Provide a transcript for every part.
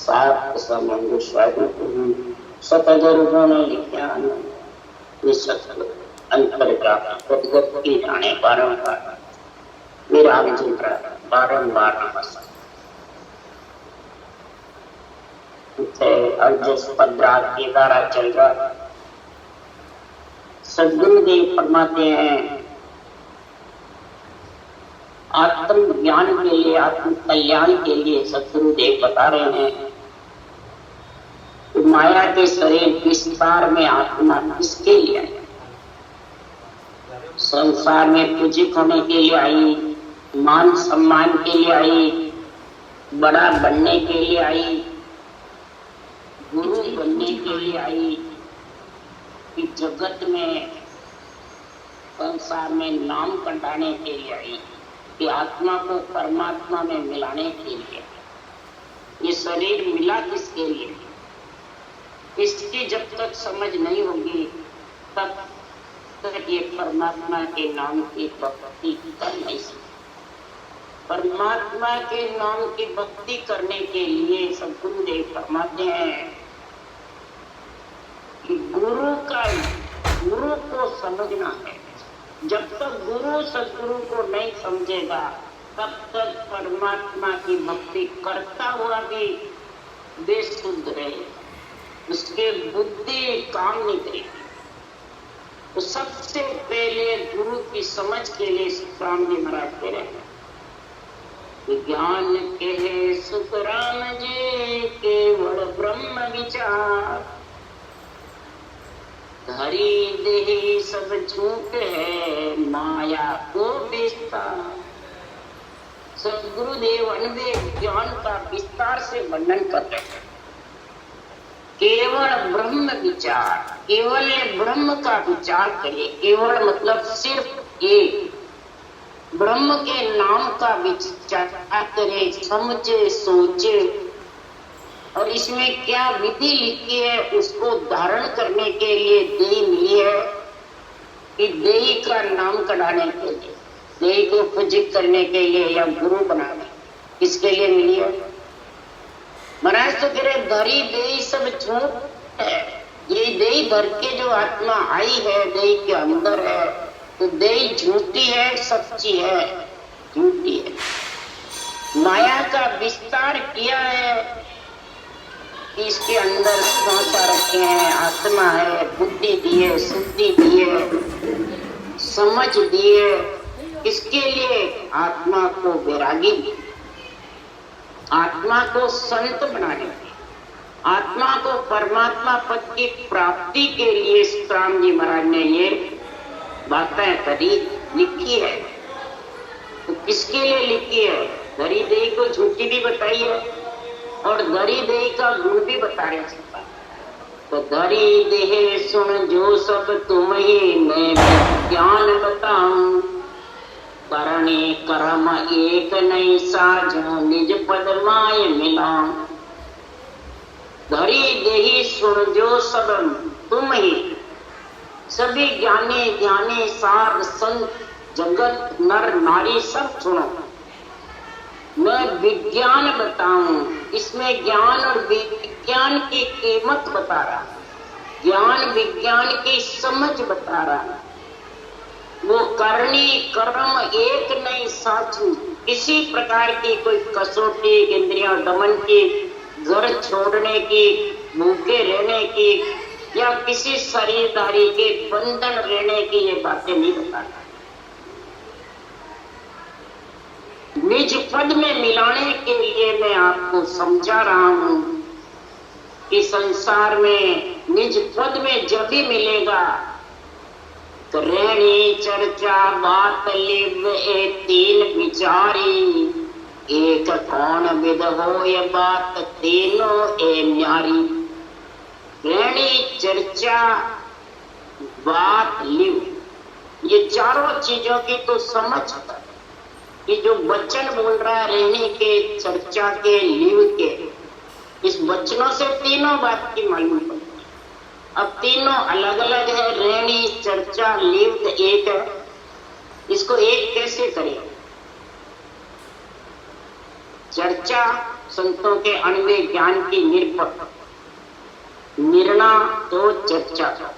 सात समंग स्वयं सतगुरु ने लिखा अंतर का उद्गत की जाने बारंबार विराग जी का बारंबार नमस्कार। जिस पदरात के द्वारा चल रहा सदगुरुदेव फरमाते हैं आत्म ज्ञान के लिए, आत्म कल्याण के लिए सदगुरुदेव बता रहे हैं कि माया के शरीर विस्तार में आत्मा किसके लिए आई? संसार में पूजित होने के लिए आई, मान सम्मान के लिए आई, बड़ा बनने के लिए आई, गुरु बनने के लिए आई, कि जगत में संसार में नाम कंटाने के लिए आई, कि आत्मा को परमात्मा में मिलाने के लिए। ये शरीर मिला किसके लिए? इसकी जब तक समझ नहीं होगी तब तक ये परमात्मा के नाम की भक्ति कर नहीं सकते। परमात्मा के नाम की भक्ति करने के लिए सदगुरुदेव फरमाते हैं कि गुरु को समझना है। जब तक गुरु सदगुरु को नहीं समझेगा तब तक परमात्मा की भक्ति करता हुआ भी बेसुध रहेगा, उसके बुद्धि काम नहीं करेगी। तो सबसे पहले गुरु की समझ के लिए सुखराम जी महाराज कह रहे हैं, ज्ञान के सुखराम जी केवल ब्रह्म विचार, धरी देहि सब झूठ है माया को विस्तार। सदगुरुदेव अनवे ज्ञान का विस्तार से वर्णन कर रहे हैं। केवल ब्रह्म विचार, केवल ब्रह्म का विचार करे। केवल मतलब सिर्फ एक ब्रह्म के नाम का विचार करे, समझे, सोचे, और इसमें क्या विधि लिखी है उसको धारण करने के लिए देही मिली है कि देही का नाम कढ़ाने के लिए, देही को पूजित करने के लिए या गुरु बनाने, किसके लिए मिली है? महाराज तो कह रहे धरी देही सब झूठ है। ये देही धर के जो आत्मा आई है देही के अंदर है, तो देही झूठी है, सच्ची है? झूठी है। माया का विस्तार किया है, इसके अंदर श्वासा रखे हैं, आत्मा है, बुद्धि दिए, शुद्धि दिए, समझ दिए। इसके लिए आत्मा को वैरागी दिए, आत्मा को संत बनाने के, आत्मा को परमात्मा पद की प्राप्ति के लिए राम जी महाराज ने ये बातें करी लिखी है। तो किसके लिए लिखी है? धरी देही को झूठी भी बताई है और धरी देही का गुण भी बता रहे हैं। तो धरी देह सुन जो सब तुम ही मैं ज्ञान बताऊं, करने कर्म एक नहीं साझा निज पद माय मिलाऊं। धरी देही सुन जो सब तुम ही, सभी ज्ञानी ध्यानी साध संत जगत नर नारी सब सुनो, मैं विज्ञान बताऊं। इसमें ज्ञान और विज्ञान की कीमत बता रहा, ज्ञान विज्ञान की समझ बता रहा। वो करनी कर्म एक नहीं साझू, किसी प्रकार की कोई कसौटी, इंद्रिया दमन की, घर छोड़ने की, भूखे रहने की या किसी शरीरधारी के बंधन रहने की ये बातें नहीं बताता। निज पद में मिलाने के लिए मैं आपको समझा रहा हूं कि संसार में निज पद में जब भी मिलेगा तो रहनी चर्चा बात लिव ए तीन विचारी, एक कौन विद हो ये बात तीनों ए न्यारी। रहनी चर्चा बात लिव, ये चारों चीजों की तो समझ कि जो वचन बोल रहा है रहने के, चर्चा के, लिव के, इस वचनों से तीनों बात की मालूम पड़ती है। अब तीनों अलग अलग है, रहनी चर्चा लिव एक है, इसको एक कैसे करें? चर्चा संतों के अनवे ज्ञान की निरपक निर्णा तो चर्चा,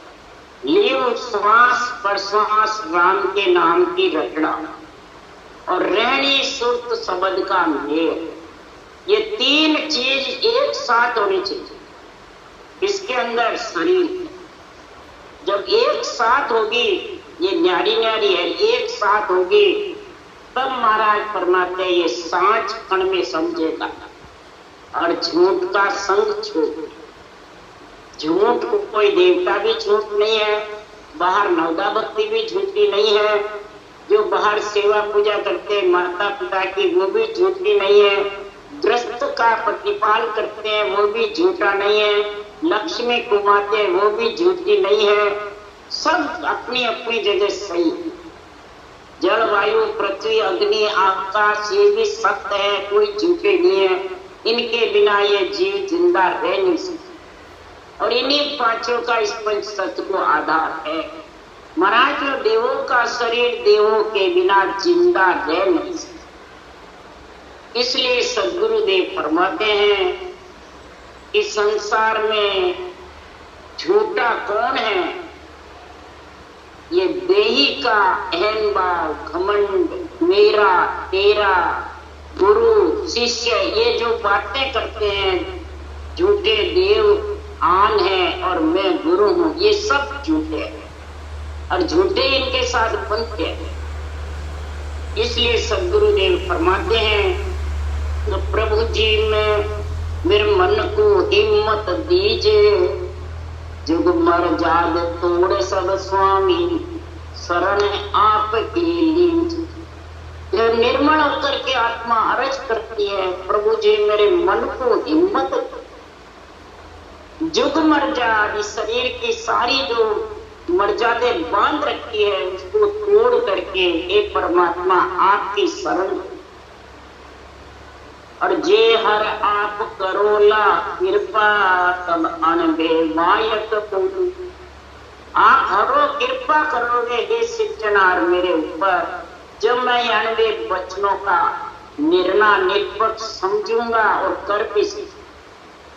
लियो श्वास प्रश्वास राम के नाम की रचना और रहनी सुर्त शब्द का मेल, ये तीन चीज एक साथ होनी चाहिए। इसके अंदर शरीर जब एक साथ होगी, ये न्यारी न्यारी है, एक साथ होगी, तब महाराज फरमाते ये सांच कण में समझेगा और झूठ का संग छोड़। झूठ को कोई देवता भी झूठ नहीं है, बाहर नवदा भक्ति भी झूठी नहीं है, जो बाहर सेवा पूजा करते माता पिता की वो भी झूठी नहीं है, ग्रस्त का प्रतिपाल करते हैं वो भी झूठा नहीं है, लक्ष्मी कुमाते वो भी झूठी नहीं है, सब अपनी अपनी जगह सही। जल वायु पृथ्वी अग्नि आकाश ये भी सत्य है, कोई झूठे नहीं है, इनके बिना ये जीव जिंदा रह नहीं सकते और इन्हीं पांचों का इस पंच सत्य को आधार है। महाराज जो देवों का शरीर देवों के बिना जिंदा रह नहीं सकते, इसलिए सद्गुरुदेव फरमाते हैं कि संसार में झूठा कौन है? ये देही का अहम भाव, घमंड, मेरा तेरा, गुरु शिष्य, ये जो बातें करते हैं, झूठे देव आन है और मैं गुरु हूं, ये सब झूठे हैं और झूठे इनके साथ बनते हैं। इसलिए सद्गुरुदेव फरमाते हैं तो प्रभु जी में मेरे मन को हिम्मत दीजिए, जुग मर जाग तोड़ सब स्वामी, शरण आपकी लीज। जब निर्मल होकर के आत्मा अर्ज करती है, प्रभु जी मेरे मन को हिम्मत दो, जुग मर्यादा शरीर की सारी जो मर्यादे बांध रखी है उसको तोड़ करके हे परमात्मा आपकी शरण, और जे हर आप करोला कृपा तब अनबे मायक पूरी। आप हरो कृपा करोगे हे सिद्धनार मेरे ऊपर, जब मैं अनबे वचनों का निर्णय निष्पक्ष समझूंगा और कर भी सकूंगा।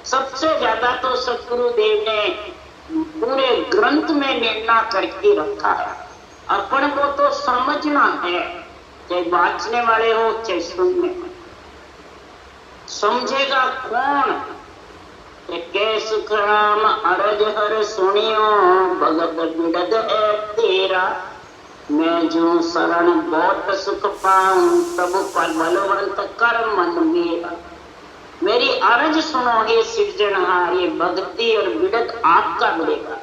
सबसे ज्यादा तो सद्गुरुदेव ने पूरे ग्रंथ में निर्णय करके रखा है। अपन को तो समझना है, चाहे बांचने वाले हो चाहे सुनने वाले। समझेगा कौन? के सुख राम अरज हर सुनियो, भगत बिरद है तेरा, मैं जो शरण बहुत सुख पाऊं, तब पर बलवंत कर मन मेरा। मेरी अर्ज सुनो हे सिरजनहार, ये भक्ति और बिरद आपका मिलेगा।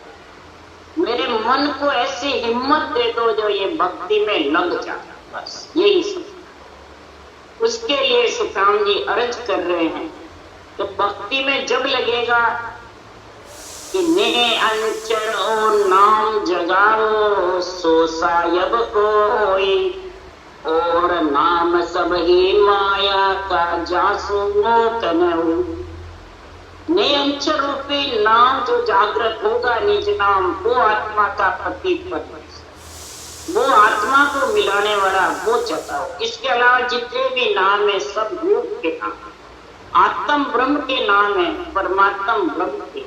मेरे मन को ऐसी हिम्मत दे दो जो ये भक्ति में लग जाए, बस यही सब। उसके लिए सुखराम जी अर्ज कर रहे हैं। तो भक्ति में जब लगेगा कि ने अंचर ओ नाम जगाओ, सो सायब कोई, और नाम सब ही माया का जासू कनऊ। ने अंचर रूपी नाम जो जागृत होगा, निज नाम, वो आत्मा का प्रतीक पद, वो आत्मा को मिलाने वाला वो जताओ। इसके अलावा जितने भी नाम है सब रूप के नाम, आत्म ब्रह्म के नाम है, परमात्मा ब्रह्म के।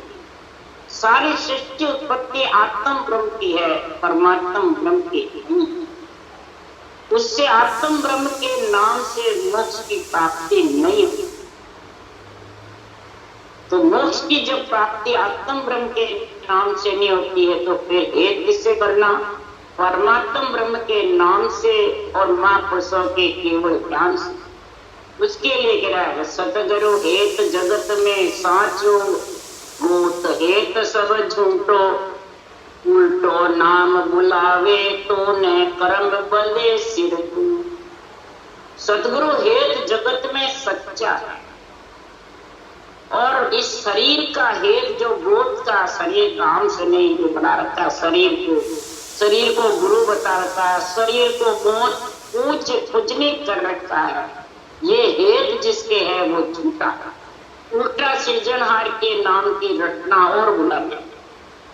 सारी सृष्टि उत्पत्ति आत्म ब्रह्म की है, परमात्मा ब्रह्म की नहीं। उससे आत्म ब्रह्म के नाम से मोक्ष की प्राप्ति नहीं होती। तो मोक्ष की जब प्राप्ति आत्म ब्रह्म के नाम से नहीं होती है तो फिर हेत किससे करना? परमात्म ब्रह्म के नाम से और महापुरुषों के केवल ज्ञान से। उसके लिए कह रहा है सतगुरु हेत जगत में साचो, गोत हेत सब झूठो, उल्टो नाम बुलावे तो ने कर्म बले सिर तू। सतगुरु हेत जगत में सच्चा है, और इस शरीर का हेत जो गोत का शरीर का अंश नहीं जो बना रखा, शरीर को गुरु बता रखा है, शरीर को बहुत ऊंच पूजनी कर रखा है, ये हेत जिसके है वो झूठा है। उल्टा सृजनहार के नाम की रटना और बुलाना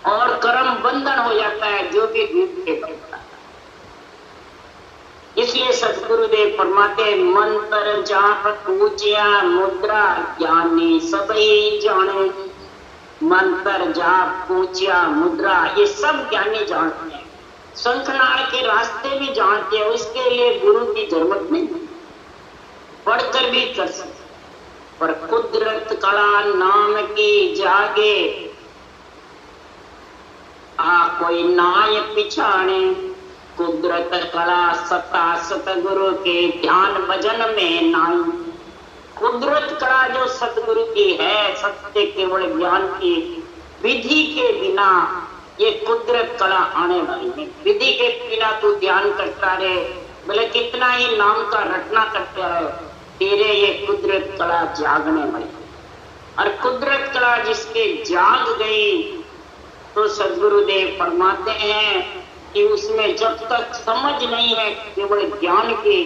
और कर्म बंधन हो जाता है जो भी रूप के बनता है। इसलिए सतगुरुदेव फरमाते मंत्र जाप पूज्या मुद्रा ज्ञानी सबई जाने। मंत्र जाप पूज्या मुद्रा ये सब ज्ञानी जानते हैं, शंखनाद के रास्ते भी जानते हैं, उसके लिए गुरु की जरूरत नहीं, पढ़कर भी कर सकते। पर कुदरत कला नाम की जागे कोई नाय पिछाने। कुदरत कला सता सतगुरु के ध्यान भजन में नाई। कुदरत कला जो सतगुरु की है, सत्य केवल ज्ञान की, विधि के बिना ये कुदरत कला आने वाली नहीं। विधि के बिना तू ध्यान करता रहे, बोले कितना ही नाम का रटना करता है, तेरे ये कुदरत कला जागने वाली। और कुदरत कला जिसके जाग गई तो सद्गुरुदेव फरमाते हैं कि उसमें जब तक समझ नहीं है केवल ज्ञान की,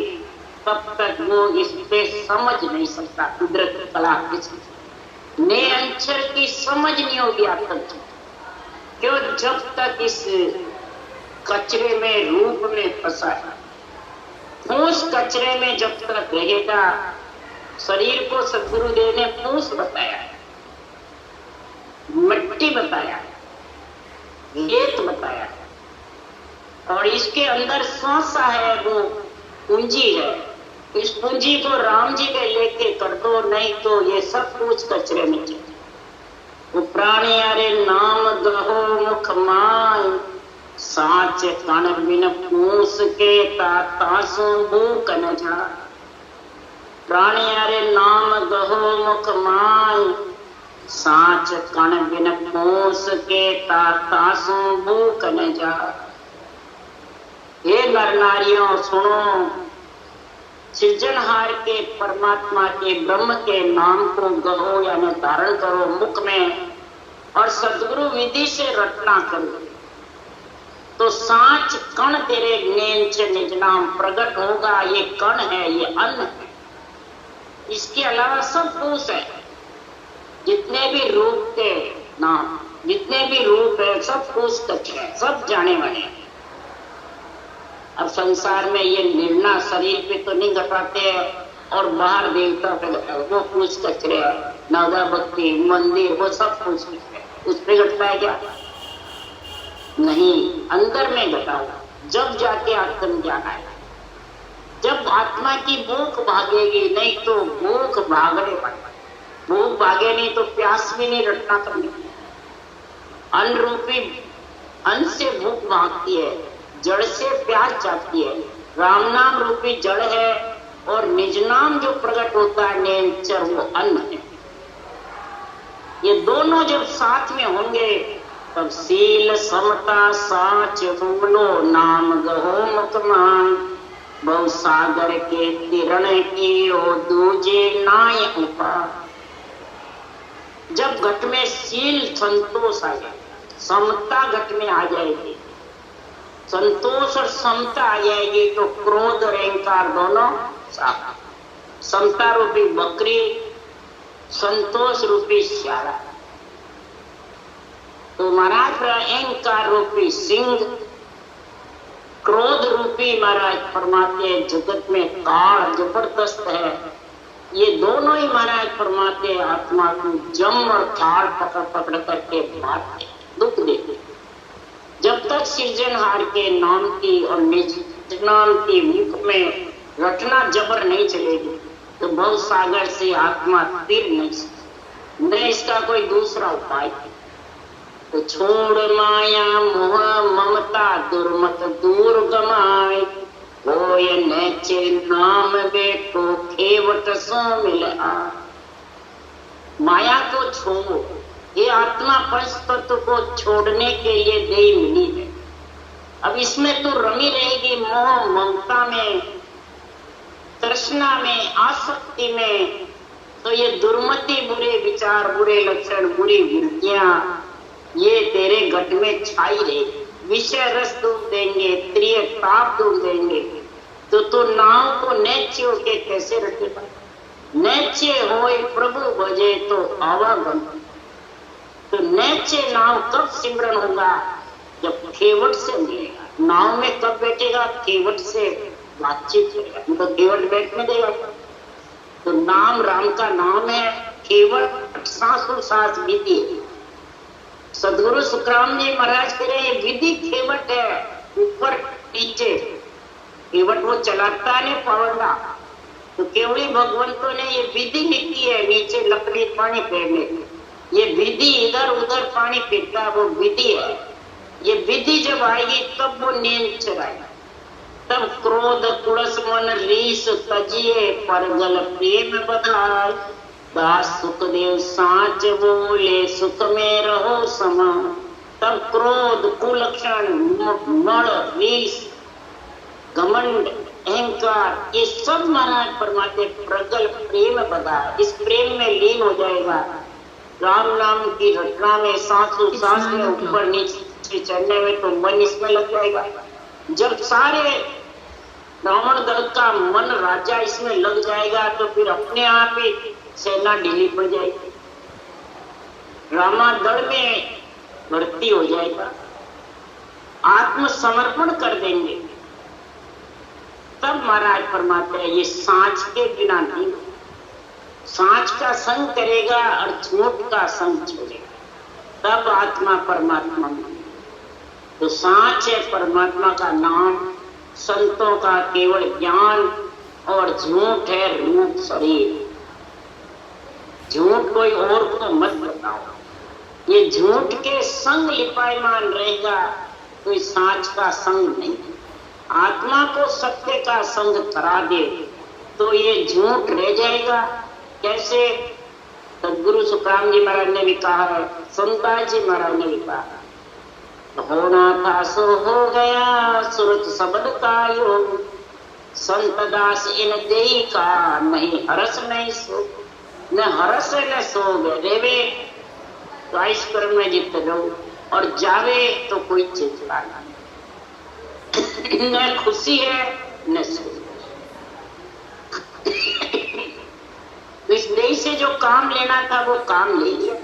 तब तक वो इस पे समझ नहीं सकता कुदरत कला किसी ने अक्षर की समझ नहीं होगी आप तक। क्यों? जब तक इस कचरे में रूप में फंसा है, उस कचरे में जब तक रहेगा। शरीर को सद्गुरुदेव ने फूस बताया, मिट्टी बताया, रेत बताया, और इसके अंदर सांसा है, वो पूंजी है। इस पूंजी को राम जी के लेके कर दो, नहीं तो ये सब कुछ कचरे में चले। वो प्राणी अरे नाम गहो मुख माय, साच कण बिन पूस के तासु भूख न जा। प्राणी अरे नाम गहो मुख माय, साच कण बिन पूस के तासु भूख न जा। हे नर नारियों सुनो, सृजनहार के परमात्मा के ब्रह्म के नाम को गहो यानी धारण करो मुख में, और सद्गुरु विधि से रटना करो, तो साच कण तेरे ज्ञान से निज नाम प्रकट होगा। ये कण है, ये अन्न है, इसके अलावा सब कुछ है। जितने भी रूप के नाम, जितने भी रूप है, सब कुछ तक है, सब जाने वाले हैं। अब संसार में ये निर्णय शरीर पे तो नहीं घटाते हैं, और बाहर देवता पे वो कुछ कचरे है, नवदा भक्ति मंदिर वो सब कुछ उस पे घटता है क्या? नहीं, अंदर में घटा हुआ। जब जाके आत्मज्ञान आएगा, जब आत्मा की भूख भागेगी, नहीं तो भूख भागने वाली, भूख भागे नहीं तो प्यास भी नहीं रटना करनी। अन्न रूपी अन्न से भूख भागती है, जड़ से प्यास जाती है। राम नाम रूपी जड़ है, और निज नाम जो प्रकट होता है नेचर, वो अन्न है। ये दोनों जब साथ में होंगे तब सील समता साच बोलो नाम गहो मुकमान। बहु सागर के तिरण की ओ दूजे नाय उपा। जब घट में सील संतोष आ जाए, समता घट में आ जाएगी, संतोष और समता आ जाएगी, तो क्रोध और अहंकार दोनों साफ। समता रूपी बकरी, संतोष रूपी श्याला, तो महाराज अहंकार रूपी सिंह, क्रोध रूपी महाराज फरमाते जगत में काल जबरदस्त है। ये दोनों ही महाराज फरमाते आत्मा को जम और काल पकड़ पकड़ करके मारते, दुख देते। जब तक सृजनहार के नाम की और निज नाम की मुख में रटना जबर नहीं चलेगी, तो भव सागर से आत्मा तिर नहीं सकती। न इसका कोई दूसरा उपाय। तो छोड़ माया मोह ममता दुर्मत दूर गमाए, होय नेचे नाम बेटो खेवट सो मिला। माया को छोड़ो, ये आत्मा पंच तत्व को छोड़ने के लिए देह मिली है। अब इसमें तो रमी रहेगी मोह ममता में, तृष्णा में, आसक्ति में, तो ये दुर्मति, बुरे विचार, बुरे लक्षण, बुरी वृत्तियां ये तेरे घट में छाई रहेगी। विषय रस दुख देंगे, प्रिय ताप दुख देंगे, तो तू नाव को नैच्य होके कैसे रखेगा? नैच्य होए प्रभु भजे तो आवागम। तो नैच्य नाव कब सिमरन होगा? जब खेवट से मिलेगा। नाव में कब बैठेगा? खेवट से बातचीत करेगा, तो केवल बैठने देगा। तो नाम राम का नाम है, केवल सांसों-सांस विधि। सदगुरु सुखराम जी महाराज कह रहे ये विधि केवट है, ऊपर नीचे केवट वो चलाता नहीं पवड़ा। तो केवली भगवंतों ने ये विधि लिखी है, नीचे लकड़ी पानी फेरने, ये विधि इधर उधर पानी फेरता वो विधि है। ये विधि जब आएगी तब वो नींद चढ़ाएगी, तब क्रोध कुड़स मन रीस तजिए परगल प्रेम बधाई। दास सुखदेव साच बोले सुख में रहो समा। तब क्रोध कुलक्षण मण रीस घमंड अहंकार ये सब महाराज परमात्मा प्रगल प्रेम बधाई, इस प्रेम में लीन हो जाएगा। राम नाम की रचना में सांसों सांस में ऊपर नीचे चढ़ने में तो मन इसमें लग जाएगा। जब सारे रावण दल का मन राजा इसमें लग जाएगा तो फिर अपने आप ही सेना ढीली पड़ जाएगी, रामा दल में भर्ती हो जाएगा, आत्मसमर्पण कर देंगे। तब महाराज परमात्मा ये सांच के बिना नहीं, सांच का संग करेगा और झूठ का संग छोड़ेगा, तब आत्मा परमात्मा में। तो सांच है परमात्मा का नाम, संतों का केवल ज्ञान, और झूठ है रूप शरीर। झूठ कोई और को मत बताओ, ये झूठ के संग लिपायमान रहेगा, कोई सांच का संग नहीं। आत्मा को सत्य का संग करा दे तो ये झूठ रह जाएगा। कैसे? सदगुरु सुखराम जी महाराज ने भी कहा है, संताजी जी महाराज ने भी कहा, होना था सो हो गया सुरत शब्द का योग। संत दास इन देई का नहीं हरस नहीं सो, न हरस न सोग। रेवे तो आइसक्रीम में जीत रहो और जावे तो कोई चिंता नहीं। न खुशी है न सुख। तो इस देह से जो काम लेना था वो काम ले लिया।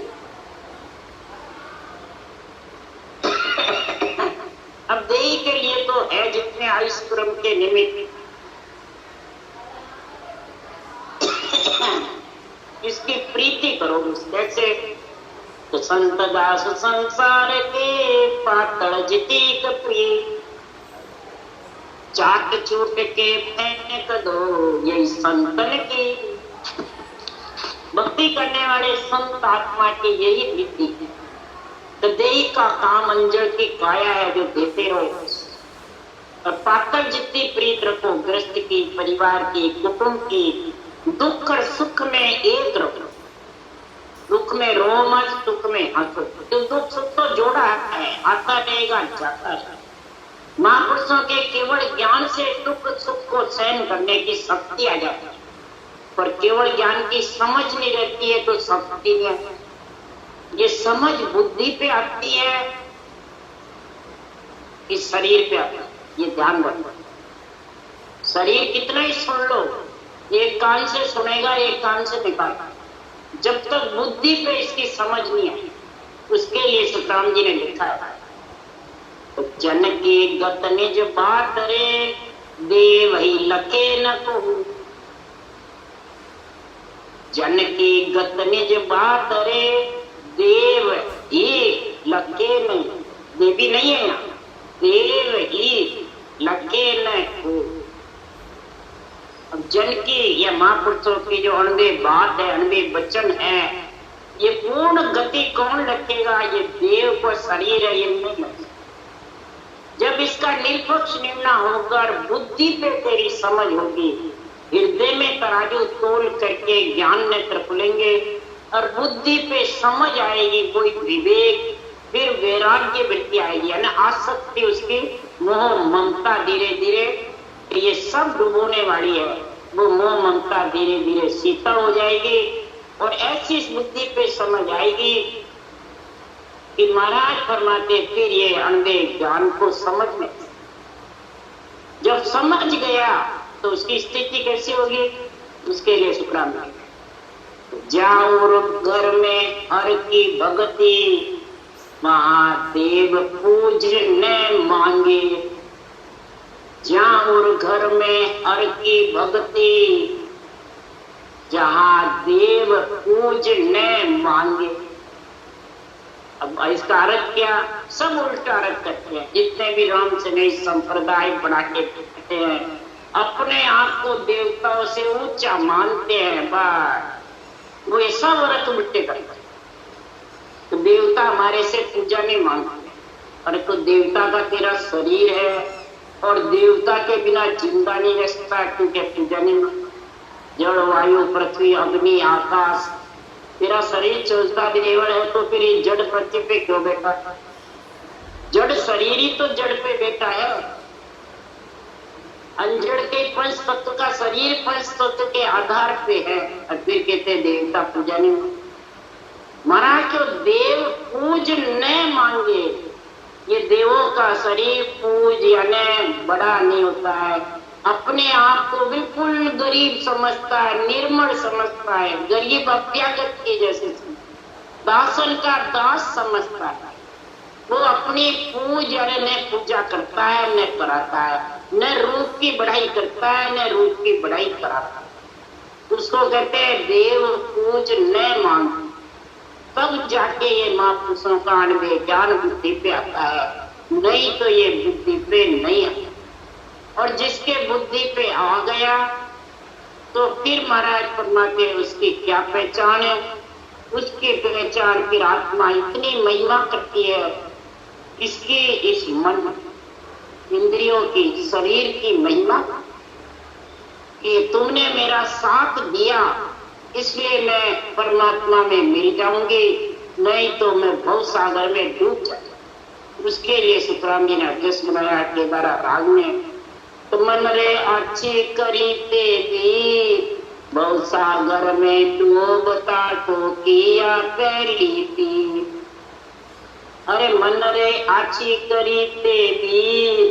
अब देही के लिए तो है जितने आयुष्क्रम के निमित्त, इसकी प्रीति करो। जैसे तो संत दास संसार के पातल जिती कपी, चाट चूट के फेंक दो यही संतन की। भक्ति करने वाले संत आत्मा की यही वृत्ति है। तो देही का काम अंजल की काया है जो देते रहो, और पातल जितनी प्रीत रखो ग्रस्त की, परिवार की, कुटुंब की। दुख और सुख में एक रखो, दुख में रो मत, सुख में हंसो। तो दुख सुख तो जोड़ा है, आता रहेगा जाता है। महापुरुषों के केवल ज्ञान से दुख सुख को सहन करने की शक्ति आ जाती है, पर केवल ज्ञान की समझ नहीं रहती है तो शक्ति नहीं आती। ये समझ बुद्धि पे आती है कि शरीर पे आती है, ये ध्यान रखो। शरीर कितना ही सुन लो, एक कान से सुनेगा एक कान से निकालेगा। जब तक बुद्धि पे इसकी समझ नहीं आई, उसके लिए सुखराम जी ने लिखा है, तो जन की गत निज बात रे देव ही लखे न कहूं। जन की गत निज बात रे देव ही लखे नहीं, देवी नहीं है यहाँ, देव ही लखे न कहूं। अब जन की या महापुरुषों की जो अणवे बात है, अणवे वचन है, ये पूर्ण गति कौन रखेगा? ये देव को शरीर है, ये नहीं लगेगा। जब इसका निष्पक्ष निर्णय होगा और बुद्धि पे तेरी समझ होगी, हृदय में तराजू तोल करके ज्ञान नेत्र खुलेंगे और बुद्धि पे समझ आएगी, कोई विवेक, फिर वैराग्य वृत्ति आएगी, यानी आसक्ति, उसकी मोह ममता धीरे धीरे, ये सब डुबोने वाली है। वो मोह ममता धीरे धीरे शीतल हो जाएगी और ऐसी बुद्धि पे समझ आएगी कि महाराज फरमाते फिर ये अणवे ज्ञान को समझ में। जब समझ गया तो उसकी स्थिति कैसी होगी? उसके लिए सुखराम जाओ घर में हर की भक्ति, महादेव पूज न मांगे। जहाँ और घर में हर की भक्ति, जहाँ देव पूज न मांगे। अब इसका अर्थ क्या? सब उल्टा अर्थ करते हैं। जितने भी राम से संप्रदाय बना के कहते हैं, अपने आप को देवताओं से ऊंचा मानते हैं, बस वो ऐसा व्रत उल्टे करते हैं। तो देवता हमारे से पूजा नहीं मांगते। अरे तो देवता का तेरा शरीर है और देवता के बिना जिंदा नहीं रह सकता, क्योंकि पूजा नहीं मांगता। जल वायु पृथ्वी अग्नि आकाश, तेरा शरीर चलता देवल है, तो फिर ये जड़ पृथ्वी पे क्यों बैठा? जड़ शरीर ही तो जड़ पे बैठा है। अंजड़ के पंच तत्व का शरीर पंच तत्व के आधार पे है, और फिर कहते देवता पूजा नहीं। महाराज क्यों देव पूज न मांगे? ये देवों का शरीर पूज यानी बड़ा नहीं होता है, अपने आप को बिल्कुल गरीब समझता है, निर्मल समझता है, गरीब अभ्यागत के जैसे दासन का दास समझता है। वो अपनी पूजा न पूजा करता है न कराता है, न रूप की बढ़ाई करता है न रूप की बढ़ाई कराता है। उसको कहते हैं देव पूज न मांग। तब जाके ये महापुरुषों का अनुभव ज्ञान बुद्धि पे आता है, नहीं तो ये बुद्धि पे नहीं आता। और जिसके बुद्धि पे आ गया तो फिर महाराज परमात्मा उसकी क्या पहचान है? उसकी पहचान फिर आत्मा इतनी महिमा करती है, इसकी इस मन इंद्रियों की शरीर की महिमा कि तुमने मेरा साथ दिया, इसलिए मैं परमात्मा में मिल जाऊंगी, नहीं तो मैं भव सागर में डूब जाऊंगा। उसके लिए सुखराम जी ने अध्यक्ष बनाया के द्वारा राग में, तो मन रे अच्छी करी ते भी भव सागर में डूबता तो किया पहली थी। अरे मन रे अच्छी करी ते भी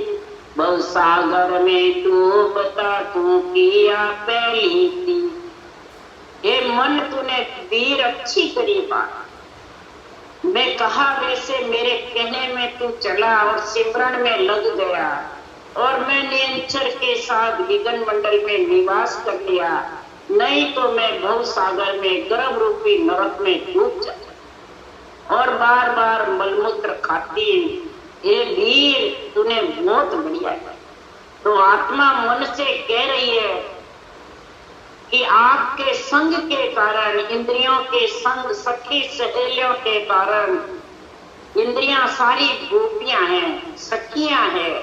भव सागर में डूबता तो किया पहली थी। हे मन तूने वीर अच्छी करी बात, मैं कहा वैसे मेरे कहने में तू चला और सिमरन में लग गया, और मैंने निरंतर के साथ विघन मंडल में निवास कर लिया, नहीं तो मैं भव सागर में गर्भ रूपी नरक में डूब जाता और बार बार मलमूत्र खाती। हे वीर तूने बहुत बढ़िया है। तो आत्मा मन से कह रही है कि आपके संग के कारण, इंद्रियों के संग, सखी सहेलियों के कारण, इंद्रियां सारी गोपियां हैं, सखियां हैं,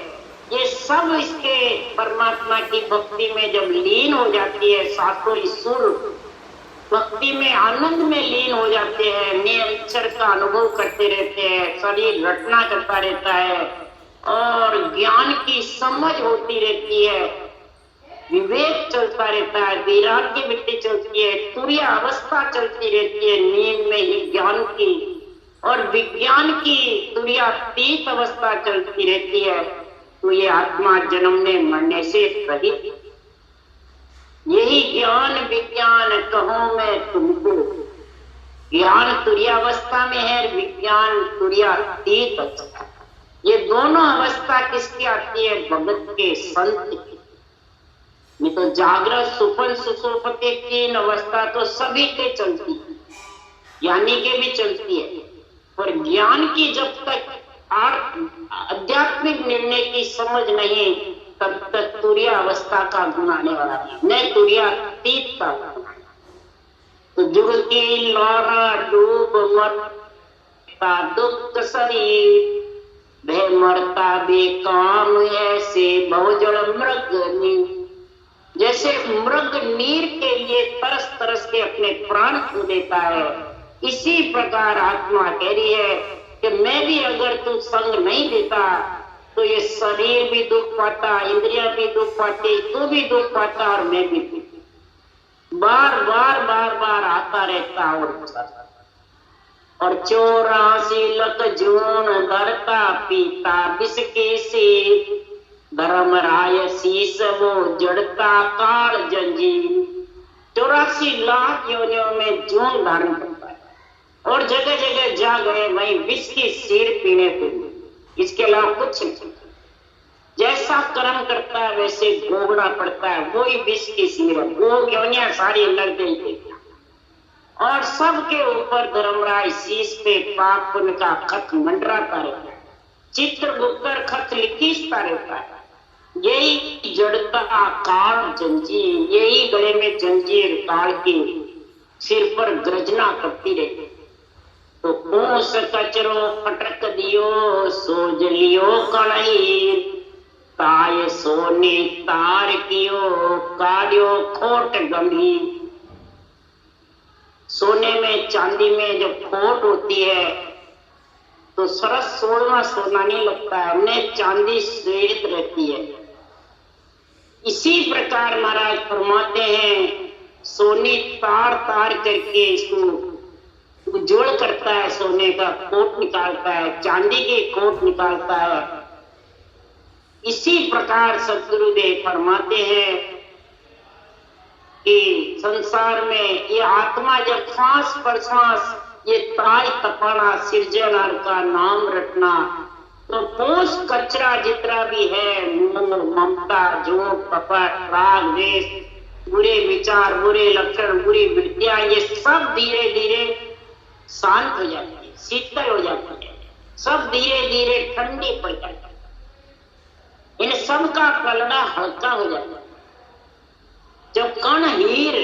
ये सब इसके परमात्मा की भक्ति में जब लीन हो जाती है, सातों सुर भक्ति में आनंद में लीन हो जाते हैं, निरंतर का अनुभव करते रहते हैं, शरीर रटना करता रहता है और ज्ञान की समझ होती रहती है, विवेक चलता रहता है, वैराग्य वृत्ति चलती है, तुरीय अवस्था चलती रहती है, नींद में ही ज्ञान की और विज्ञान की तुरीयातीत अवस्था चलती रहती है। तो ये आत्मा जन्मने मरने से रहित, यही ज्ञान विज्ञान कहूं मैं तुमको। ज्ञान तुरीयावस्था में है, विज्ञान तुरीयातीत अवस्था। ये दोनों अवस्था किसकी आती है? भगत के, संत की। ये तो जागृत सुपन सुसुप्ति तीन अवस्था तो सभी के चलती है, ज्ञानी के भी चलती है, पर ज्ञान की जब तक आध्यात्मिक निर्णय की समझ नहीं, तब तक तुरीय अवस्था का गुण आने वाला नहीं, तुरीयातीत का गुण। तो जुग की लौरा डूब मरता दुख शरीर, भय मरता बेकाम ऐसे बहुजल मृग। जैसे मृग नीर के लिए तरस तरस के अपने प्राण खो देता है, इसी प्रकार आत्मा कह रही है कि मैं भी अगर तू संग नहीं देता तो ये शरीर भी दुख पाता, इंद्रिया भी दुख पाती, तू भी दुख पाता और मैं भी बार बार बार बार आता रहता और 84 लख जून धरता पीता बिस्के से, धर्मराय शीस वो जड़ता काल जंजीर। 84 लाख योनियों में जून धारण करता है और जगह जगह जा गए वहीं विष की सीर पीने के लिए, इसके अलावा कुछ नहीं। जैसे जैसा कर्म करता है वैसे भोगना पड़ता है। वही विष की सिरप वो क्यों सारी लड़ गई और सबके ऊपर धर्मराज शीश पे पाप पुण्य का खत मंडराता रहता है, चित्रगुप्त खत लिखीता रहता है। यही जड़ता काल जंजीर, यही गले में जंजीर काल की सिर पर गर्जना करती रहती। तो कोस कचरो फटक दियो सोज लियो कढ़ाई, ताय सोने तार कियो काढ़ियो खोट गंभीर। सोने में चांदी में जब खोट होती है तो सरस सोना सोना नहीं लगता है, उन्हें चांदी श्वेत रहती है। इसी प्रकार महाराज फरमाते हैं सोने तार तार करके इसको उज्जवल करता है, सोने का कोट निकालता है, चांदी के कोट निकालता है। इसी प्रकार सदगुरुदेव फरमाते हैं कि संसार में ये आत्मा जब सांस पर सांस ये ताई तपाना सिरजनहार का नाम रटना, तो पोष कचरा जितना भी है मोह ममता झूठ कपट राग द्वेष बुरे विचार बुरे लक्षण बुरी वृत्तियां, ये सब धीरे धीरे शांत हो जाती है, शीतल हो जाती है, सब धीरे धीरे ठंडी पड़ जाती है। इन सब का पलड़ा हल्का हो जाता है। जब कण हीर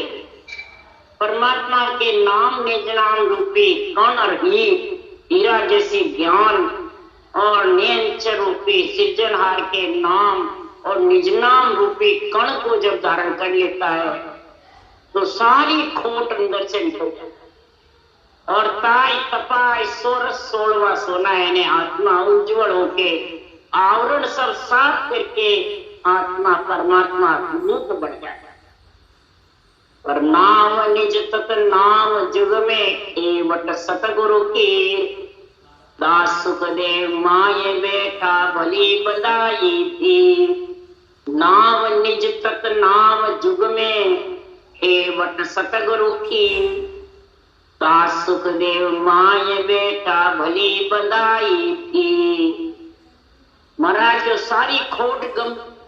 परमात्मा के नाम निज नाम रूपी कण और हीरा जैसी ज्ञान और नियंचर रूपी सृजनहार के नाम और निज नाम रूपी कण को जब धारण कर लेता है तो सारी खोट अंदर से निकल जाती है और ताई तपाई सोरस 16वां सोना यानी आत्मा उज्जवल होके आवरण सब साफ करके आत्मा परमात्मा रूप बन जाता है। पर नाम निज तत नाम जुग में एवट सतगुरु की, दास सुखदेव माये बेटा भली बधाई थी। नाम निज तत नाम जुग में एवट सतगुरु की, दास सुखदेव माये बेटा भली बधाई थी। महाराज जो सारी खोट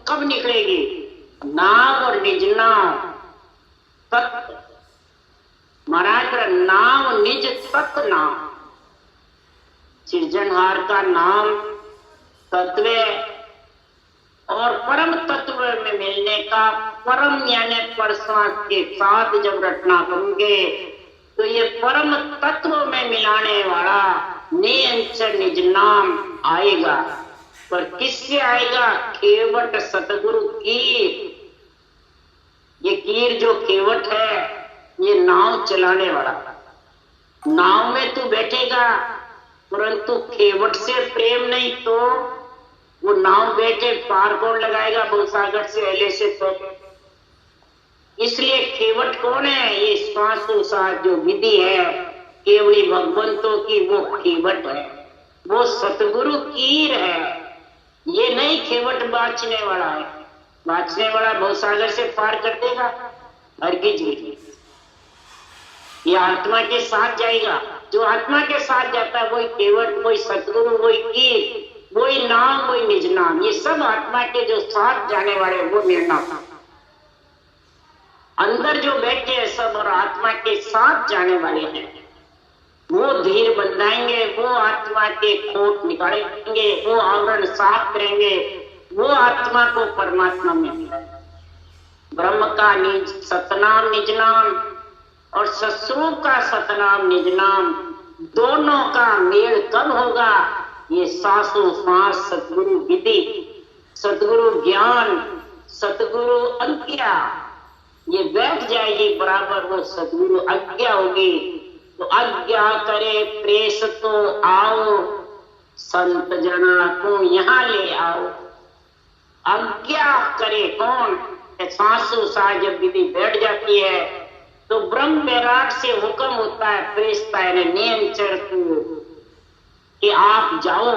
कब निकलेगी? नाम और निज नाम तत्व, महाराज नाम निज तत्व नाम, सृजनहार का नाम तत्व और परम तत्व में मिलने का परम यानी परमात्मा के साथ जब रचना करोगे तो ये परम तत्व में मिलाने वाला नियंचर निज नाम आएगा। पर किससे आएगा? केवट सतगुरु कीर। ये कीर जो केवट है ये नाव चलाने वाला, नाव में तू बैठेगा परंतु केवट से प्रेम नहीं तो वो नाव बैठे पार कौन लगाएगा भवसागर से एले से तो। इसलिए केवट कौन है? ये श्वासोश्वास जो विधि है केवली भगवंतों की वो केवट है, वो सतगुरु कीर है। ये नहीं केवट बाँचने वाला है, बाँचने वाला भवसागर से पार कर देगा हरगिज भी। ये आत्मा के साथ जाएगा, जो आत्मा के साथ जाता है वही केवट वही सतगुरु वही कीर वही नाम वही निज नाम, ये सब आत्मा के जो साथ जाने वाले वो निर्णय। अंदर जो बैठे हैं सब और आत्मा के साथ जाने वाले हैं, वो धीर बंधाएंगे, वो आत्मा के खोट निकालेंगे, वो आवरण साफ करेंगे, वो आत्मा को परमात्मा में मिलाएंगे। ब्रह्म का निज सतनाम निज नाम और सत्स्वरूप का सतनाम निज नाम, दोनों का मेल कब होगा? ये सांसों सांस सतगुरु विधि, सतगुरु ज्ञान, सतगुरु आज्ञा ये बैठ जाएगी बराबर, वो सतगुरु आज्ञा होगी। तो आज्ञा करे प्रेस तो आओ, संत जना को यहाँ ले आओ। आज्ञा करे कौन? सांसों सांस जब विधि बैठ जाती है तो ब्रह्म वैराट से हुक्म होता है प्रेसता है नियंचर को कि आप जाओ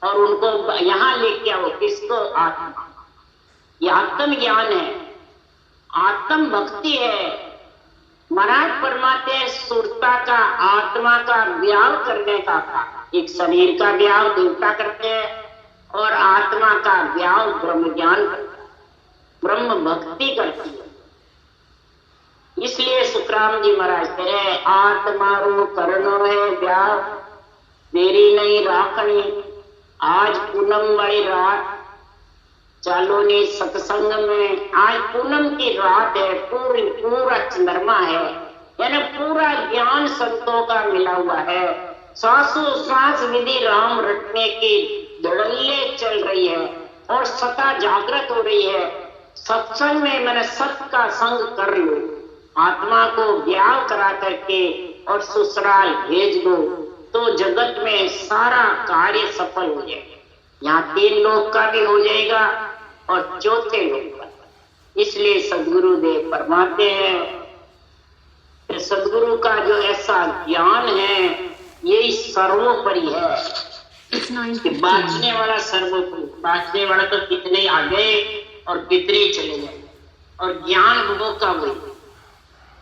और उनको यहाँ लेके आओ। किसको? आत्मा। ये आत्म ज्ञान है, आत्म भक्ति है। महाराज फरमाते हैं सुरता का आत्मा का ब्याह करने का था। एक शरीर का ब्याह देवता करते हैं और आत्मा का व्याव ब्रह्म ज्ञान, ब्रह्म भक्ति करती है। इसलिए सुखराम जी महाराज कह रहे आत्मारो करनो है व्याव, देरी नहीं राखनी। आज पूनम वाली रात चालो ने सत्संग में, आज पूनम की रात है, पूरा चंद्रमा है, यानी पूरा ज्ञान संतों का मिला हुआ है। सांसों सांस विधि राम रटने की धड़ल्ले चल रही है और सता जागृत हो रही है। सत्संग में मैंने सत का संग कर लो, आत्मा को व्याव करा करके और ससुराल भेज दो, तो जगत में सारा कार्य सफल हो जाएगा। यहाँ 3 लोक का भी हो जाएगा और चौथे लोक का। इसलिए सदगुरु देव फरमाते हैं कि सदगुरु का जो ऐसा ज्ञान है यही सर्वोपरि है कि बांचने वाला सर्वोपरि, बांचने वाला तो कितने आ गए और कितने चले गए। और ज्ञान वो का वही,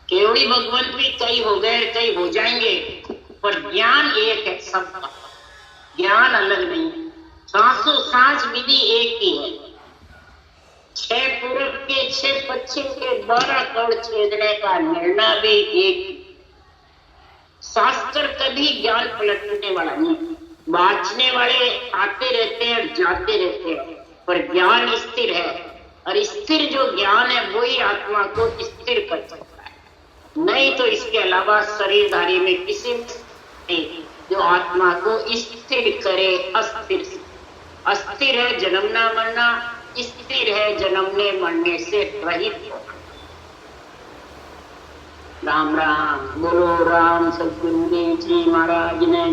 केवड़ी भगवंत भी कई हो गए कई हो जाएंगे, पर ज्ञान एक है सबका, ज्ञान अलग नहीं है। सांसों सांस विधि एक ही है। 6 पूरब के 6 पश्चिम के 12 कण छेदने का निर्णय भी एक। शास्त्र कभी ज्ञान पलटने वाला नहीं, बांचने वाले आते रहते हैं जाते रहते हैं, पर ज्ञान स्थिर है। और स्थिर जो ज्ञान है वही आत्मा को स्थिर कर सकता है, नहीं तो इसके अलावा शरीरधारी में किसी नहीं जो आत्मा को स्थिर करे। अस्थिर है जन्मना मरना, स्थिर है जन्मने मरने से रहित। राम राम बोलो राम। सद्गुरुदेव जी महाराज ने